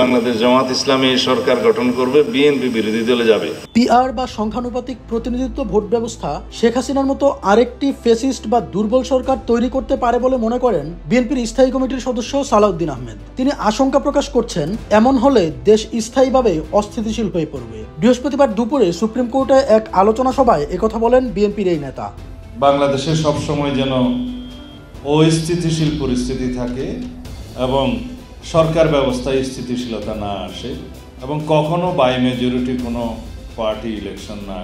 বাংলাদেশ জামাত ইসলামী সরকার গঠন করবে, বিএনপি বিরোধী দলে যাবে। পিআর বা সংখ্যানুপাতিক প্রতিনিধিত্ব ভোট ব্যবস্থা শেখ হাসিনার মতো আরেকটি ফেসিস্ট বা দুর্বল সরকার তৈরি করতে পারে বলে মনে করেন বিএনপির স্থায়ী কমিটির সদস্য সালাউদ্দিন আহমেদ। তিনি আশঙ্কা প্রকাশ করছেন, এমন হলে দেশ স্থায়ীভাবে অস্থিতিশীল হয়ে পড়বে। বৃহস্পতিবার দুপুরে সুপ্রিম কোর্টে এক আলোচনা সভায় একথা বলেন বিএনপির এই নেতা। বাংলাদেশে সবসময় যেন অস্থিতিশীল পরিস্থিতি থাকে এবং সরকার ব্যবস্থায় স্থিতিশীলতা না আসে এবং কখনো বাই মেজরিটি কোনো পার্টি ইলেকশন না।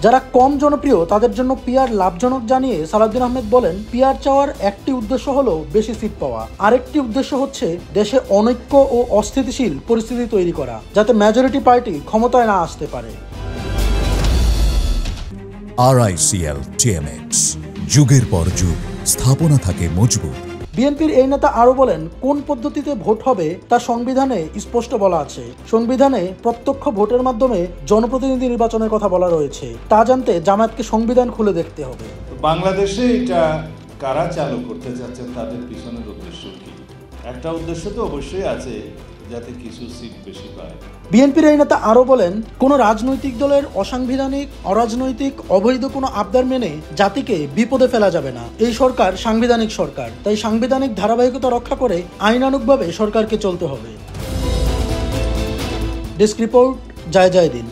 যারা কম জনপ্রিয় তাদের জন্য পিআর লাভজনক জানিয়ে সালাউদ্দিন আহমেদ বলেন, পিআর চাওয়ার একটি উদ্দেশ্য হলো বেশি সিট পাওয়া, আরেকটি উদ্দেশ্য হচ্ছে দেশে অনৈক্য ও অস্থিতিশীল পরিস্থিতি তৈরি করা, যাতে মেজরিটি পার্টি ক্ষমতায় না আসতে পারে। RICL TMX, যুগের পর যুগ স্থাপনা থাকে মজবুত। বিএনপির এই নেতা আরো বলেন, কোন পদ্ধতিতে ভোট হবে তা সংবিধানে স্পষ্ট বলা আছে। সংবিধানে প্রত্যক্ষ ভোটের মাধ্যমে জনপ্রতিনিধি নির্বাচনের কথা বলা রয়েছে। তা জানতে জামায়াতকে সংবিধান খুলে দেখতে হবে। বাংলাদেশে এটা কারা চালু করতে চাচ্ছেন, তাদের পিছনের উদ্দেশ্য কি? একটা উদ্দেশ্য তো অবশ্যই আছে, যাতে কিছু সিট বেশি পায়। বিএনপির এই নেতা আরো বলেন, কোন রাজনৈতিক দলের অসাংবিধানিক, অরাজনৈতিক, অবৈধ কোনো আবদার মেনে জাতিকে বিপদে ফেলা যাবে না। এই সরকার সাংবিধানিক সরকার, তাই সাংবিধানিক ধারাবাহিকতা রক্ষা করে আইনানুগভাবে সরকারকে চলতে হবে। ডেস্ক রিপোর্ট, জয় জয় দিন।